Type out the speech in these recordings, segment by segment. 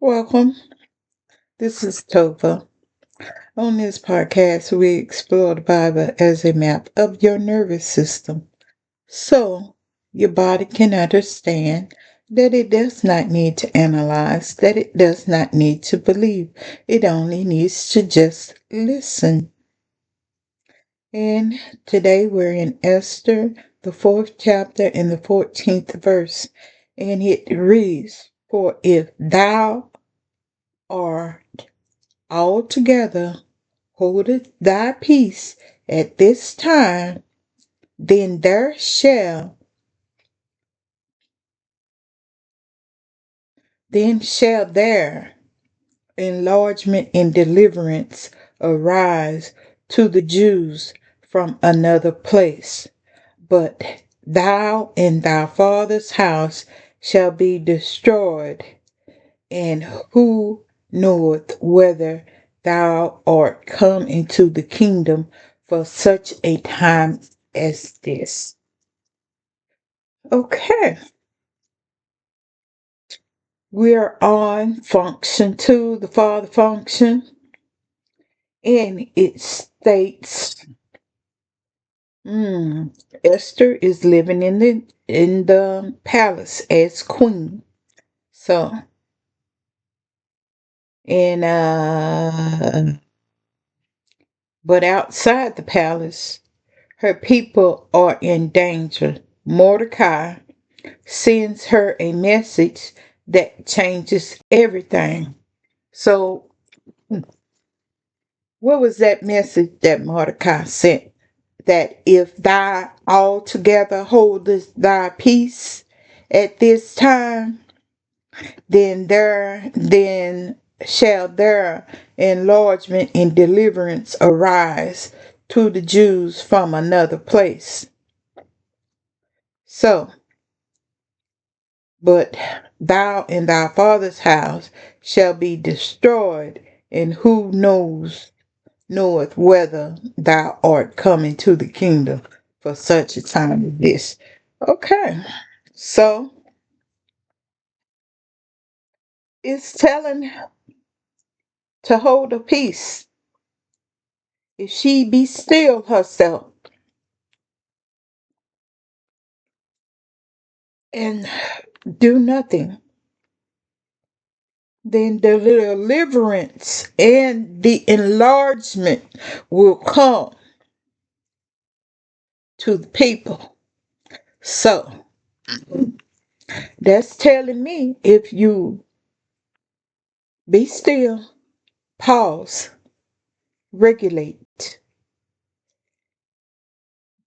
Welcome. This is Tolva. On this podcast, we explore the Bible as a map of your nervous system so your body can understand that it does not need to analyze, that it does not need to believe. It only needs to just listen. And today we're in Esther, the fourth chapter and the 14th verse. And it reads, "For if thou art altogether holdeth thy peace at this time, then shall there enlargement and deliverance arise to the Jews from another place. But thou and thy father's house shall be destroyed, and who knoweth whether thou art come into the kingdom for such a time as this?" Okay, we are on function 2, the father function, and it states Esther is living in the palace as queen. So, and but outside the palace, her people are in danger. Mordecai sends her a message that changes everything. So, what was that message that Mordecai sent? That if thou altogether holdest thy peace at this time, then shall there enlargement and deliverance arise to the Jews from another place. So, but thou and thy father's house shall be destroyed, and who knoweth whether thou art come into the kingdom for such a time as this. Okay, so it's telling to hold a peace. If she be still herself and do nothing, then the deliverance and the enlargement will come to the people. So that's telling me if you be still, pause, regulate,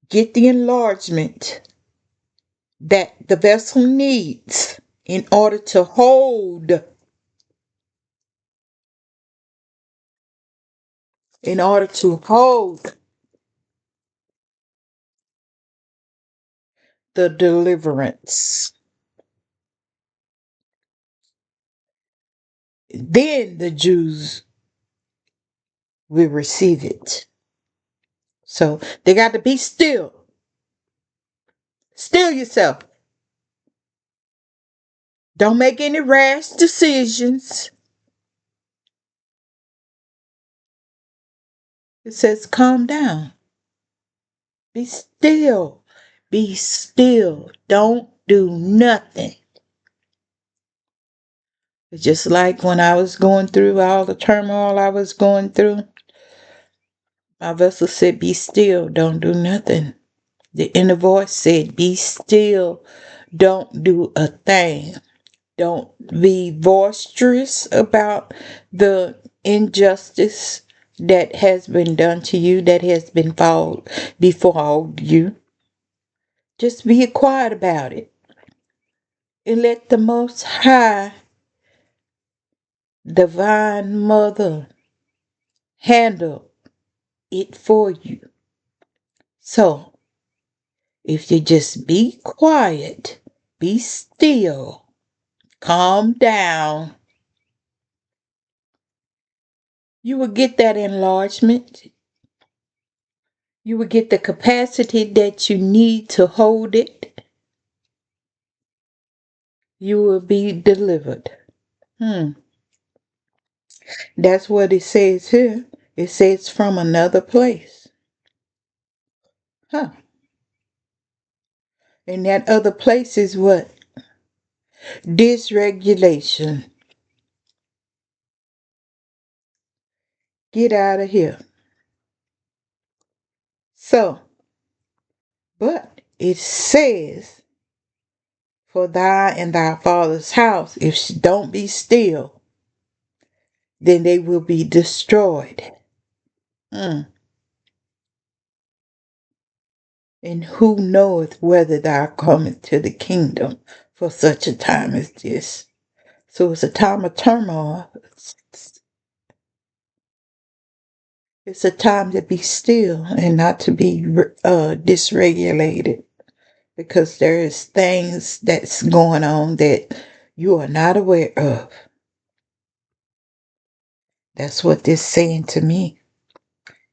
get the enlargement that the vessel needs in order to hold the deliverance. Then the Jews will receive it. So they got to be still. Still yourself. Don't make any rash decisions. It says calm down. Be still. Be still. Don't do nothing. It's just like when I was going through all the turmoil I was going through, my vessel said, be still. Don't do nothing. The inner voice said, be still. Don't do a thing. Don't be boisterous about the injustice that has been done to you, that has been befall you. Just be quiet about it. And let the Most High Divine Mother handle it for you. So, if you just be quiet, be still, calm down, you will get that enlargement. You will get the capacity that you need to hold it. You will be delivered. That's what it says here. It says from another place. Huh. And that other place is what? Dysregulation. Get out of here. So, but it says, for thy and thy father's house, if she don't be still, then they will be destroyed. Mm. And who knoweth whether thou comest to the kingdom for such a time as this? So it's a time of turmoil. It's a time to be still and not to be dysregulated, because there is things that's going on that you are not aware of. That's what this saying to me.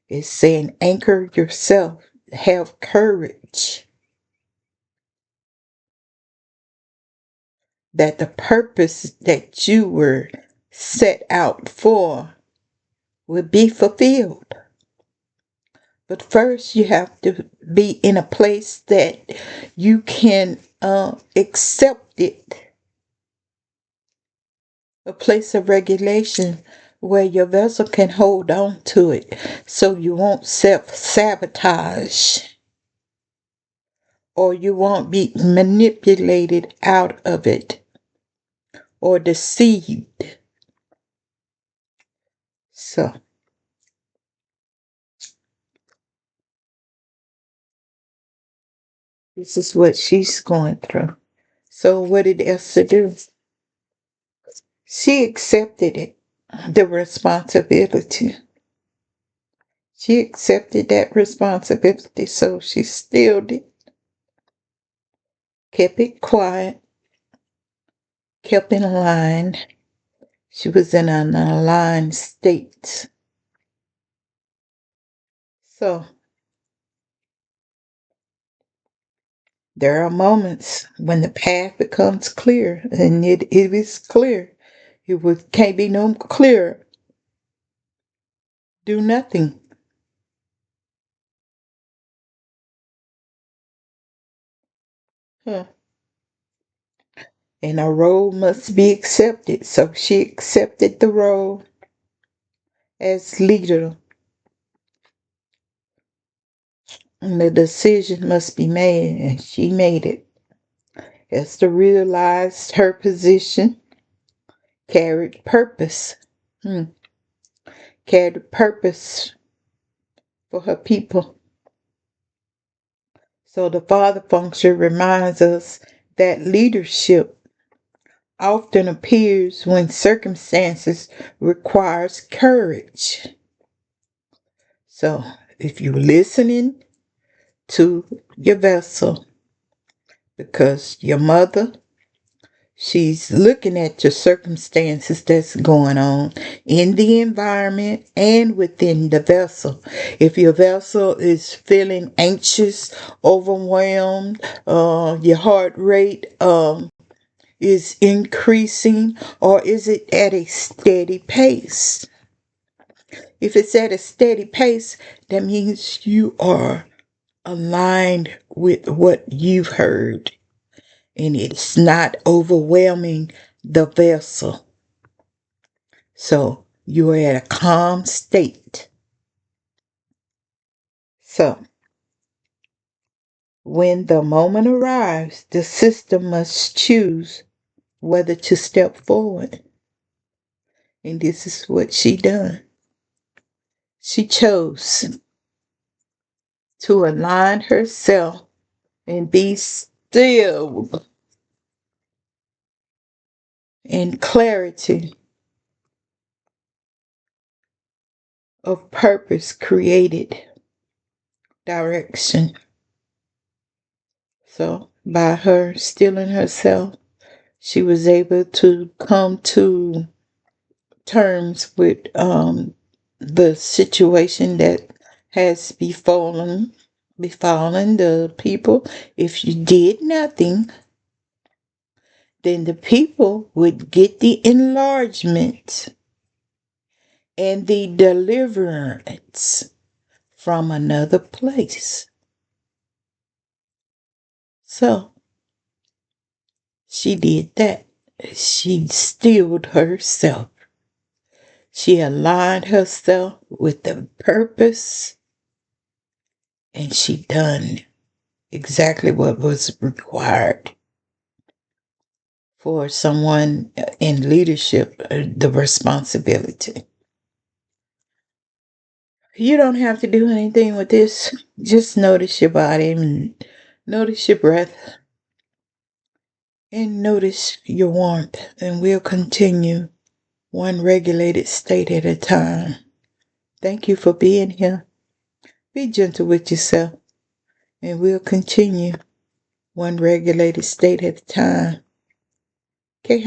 It's saying anchor yourself, have courage, that the purpose that you were set out for will be fulfilled. But first, you have to be in a place that you can accept it, a place of regulation where your vessel can hold on to it so you won't self sabotage or you won't be manipulated out of it or deceived. So, this is what she's going through. So, what did Esther do? She accepted it, the responsibility. She accepted that responsibility, so she stilled it, kept it quiet, kept in line. She was in an aligned state. So there are moments when the path becomes clear, and it is clear. Can't be no clearer. Do nothing. Huh. And a role must be accepted. So she accepted the role as leader, and the decision must be made, and she made it. Esther realized her position carried purpose. Hmm. Carried purpose for her people. So the father function reminds us that leadership often appears when circumstances requires courage. So if you're listening to your vessel, because your mother, she's looking at the circumstances that's going on in the environment and within the vessel. If your vessel is feeling anxious, overwhelmed, your heart rate is increasing, or is it at a steady pace? If it's at a steady pace, that means you are aligned with what you've heard, and it's not overwhelming the vessel. So you are at a calm state. So when the moment arrives, the system must choose whether to step forward. And this is what she done. She chose to align herself and be still in clarity of purpose created direction. So by her stilling herself, she was able to come to terms with the situation that has befallen the people. If you did nothing, then the people would get the enlargement and the deliverance from another place. So she did that. She stilled herself. She aligned herself with the purpose, and she done exactly what was required for someone in leadership, the responsibility. You don't have to do anything with this. Just notice your body and notice your breath and notice your warmth. And we'll continue one regulated state at a time. Thank you for being here. Be gentle with yourself, and we'll continue one regulated state at a time. Okay,